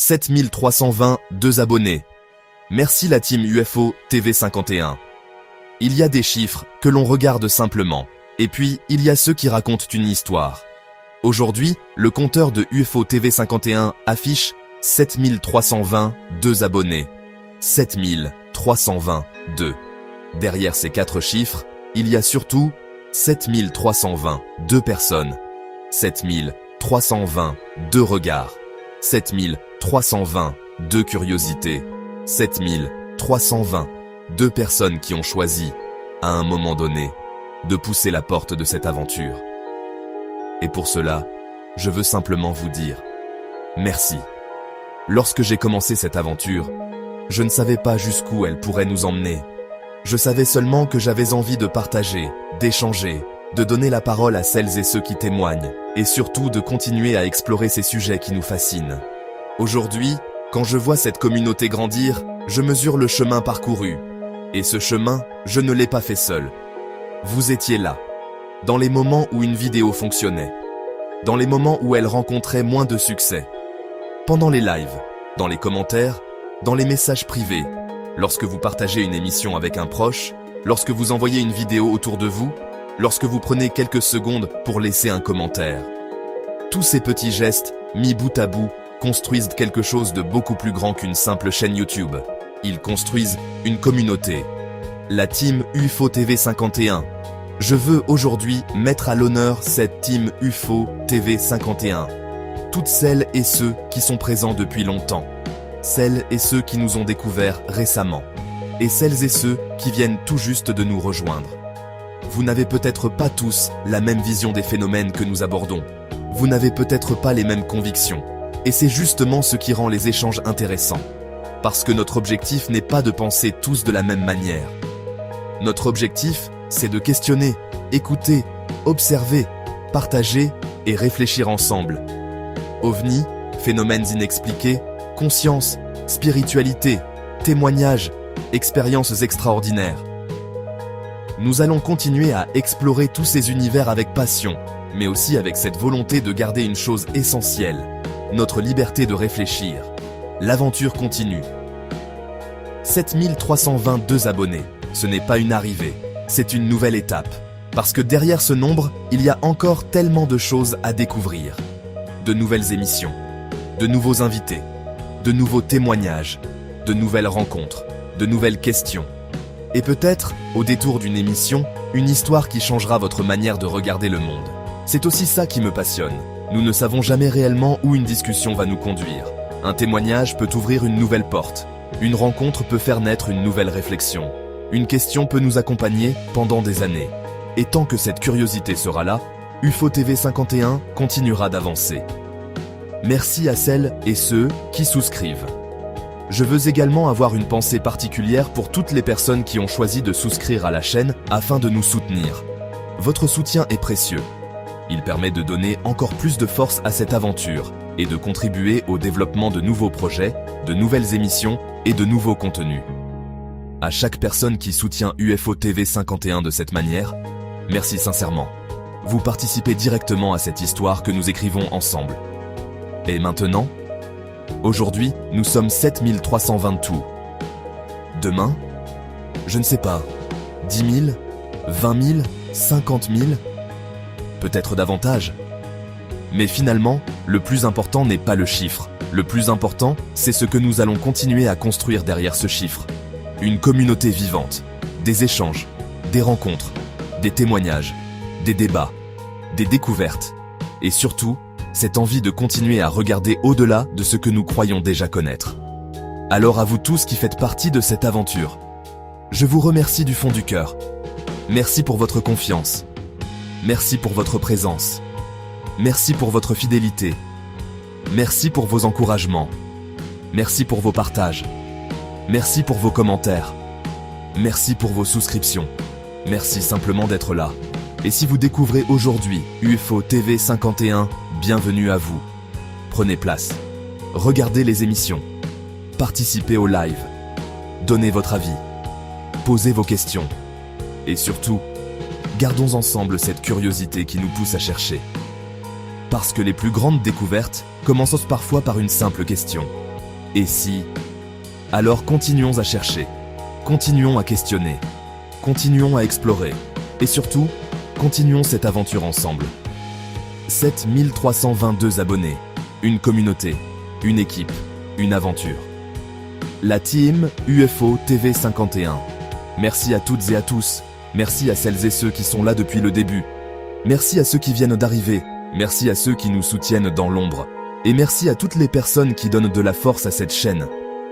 7322 abonnés. Merci la team UFO TV 51. Il y a des chiffres que l'on regarde simplement, et puis il y a ceux qui racontent une histoire. Aujourd'hui, le compteur de UFO TV 51 affiche 7322 abonnés. 7322. Derrière ces 4 chiffres, il y a surtout 7322 personnes. 7322 regards. 7322 curiosités. 7322 personnes qui ont choisi, à un moment donné, de pousser la porte de cette aventure. Et pour cela, je veux simplement vous dire merci. Lorsque j'ai commencé cette aventure, je ne savais pas jusqu'où elle pourrait nous emmener. Je savais seulement que j'avais envie de partager, d'échanger, de donner la parole à celles et ceux qui témoignent, et surtout de continuer à explorer ces sujets qui nous fascinent. Aujourd'hui, quand je vois cette communauté grandir, je mesure le chemin parcouru. Et ce chemin, je ne l'ai pas fait seul. Vous étiez là, dans les moments où une vidéo fonctionnait, dans les moments où elle rencontrait moins de succès, pendant les lives, dans les commentaires, dans les messages privés, lorsque vous partagez une émission avec un proche, lorsque vous envoyez une vidéo autour de vous, lorsque vous prenez quelques secondes pour laisser un commentaire. Tous ces petits gestes, mis bout à bout, construisent quelque chose de beaucoup plus grand qu'une simple chaîne YouTube. Ils construisent une communauté. La team UFO TV 51. Je veux aujourd'hui mettre à l'honneur cette team UFO TV 51. Toutes celles et ceux qui sont présents depuis longtemps. Celles et ceux qui nous ont découverts récemment. Et celles et ceux qui viennent tout juste de nous rejoindre. Vous n'avez peut-être pas tous la même vision des phénomènes que nous abordons. Vous n'avez peut-être pas les mêmes convictions. Et c'est justement ce qui rend les échanges intéressants. Parce que notre objectif n'est pas de penser tous de la même manière. Notre objectif, c'est de questionner, écouter, observer, partager et réfléchir ensemble. OVNI, phénomènes inexpliqués, conscience, spiritualité, témoignages, expériences extraordinaires. Nous allons continuer à explorer tous ces univers avec passion, mais aussi avec cette volonté de garder une chose essentielle, notre liberté de réfléchir. L'aventure continue. 7322 abonnés, ce n'est pas une arrivée, c'est une nouvelle étape. Parce que derrière ce nombre, il y a encore tellement de choses à découvrir. De nouvelles émissions, de nouveaux invités, de nouveaux témoignages, de nouvelles rencontres, de nouvelles questions. Et peut-être, au détour d'une émission, une histoire qui changera votre manière de regarder le monde. C'est aussi ça qui me passionne. Nous ne savons jamais réellement où une discussion va nous conduire. Un témoignage peut ouvrir une nouvelle porte. Une rencontre peut faire naître une nouvelle réflexion. Une question peut nous accompagner pendant des années. Et tant que cette curiosité sera là, UFO TV 51 continuera d'avancer. Merci à celles et ceux qui souscrivent. Je veux également avoir une pensée particulière pour toutes les personnes qui ont choisi de souscrire à la chaîne afin de nous soutenir. Votre soutien est précieux. Il permet de donner encore plus de force à cette aventure et de contribuer au développement de nouveaux projets, de nouvelles émissions et de nouveaux contenus. À chaque personne qui soutient UFO TV 51 de cette manière, merci sincèrement. Vous participez directement à cette histoire que nous écrivons ensemble. Et maintenant, aujourd'hui, nous sommes 7320 tout. Demain, je ne sais pas, 10 000, 20 000, 50 000, peut-être davantage. Mais finalement, le plus important n'est pas le chiffre. Le plus important, c'est ce que nous allons continuer à construire derrière ce chiffre. Une communauté vivante, des échanges, des rencontres, des témoignages, des débats, des découvertes, et surtout, cette envie de continuer à regarder au-delà de ce que nous croyons déjà connaître. Alors à vous tous qui faites partie de cette aventure, je vous remercie du fond du cœur. Merci pour votre confiance. Merci pour votre présence. Merci pour votre fidélité. Merci pour vos encouragements. Merci pour vos partages. Merci pour vos commentaires. Merci pour vos souscriptions. Merci simplement d'être là. Et si vous découvrez aujourd'hui UFO TV 51, bienvenue à vous. Prenez place. Regardez les émissions. Participez au live. Donnez votre avis. Posez vos questions. Et surtout, gardons ensemble cette curiosité qui nous pousse à chercher. Parce que les plus grandes découvertes commencent parfois par une simple question. Et si? Alors continuons à chercher, continuons à questionner, continuons à explorer, et surtout, continuons cette aventure ensemble. 7322 abonnés, une communauté, une équipe, une aventure. La team UFO TV 51. Merci à toutes et à tous, merci à celles et ceux qui sont là depuis le début. Merci à ceux qui viennent d'arriver, merci à ceux qui nous soutiennent dans l'ombre. Et merci à toutes les personnes qui donnent de la force à cette chaîne.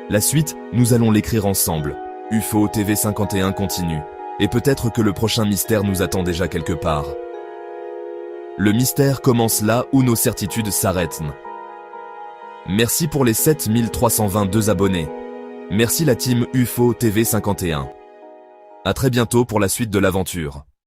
La suite, nous allons l'écrire ensemble. UFO TV 51 continue. Et peut-être que le prochain mystère nous attend déjà quelque part. Le mystère commence là où nos certitudes s'arrêtent. Merci pour les 7322 abonnés. Merci la team UFO TV 51. À très bientôt pour la suite de l'aventure.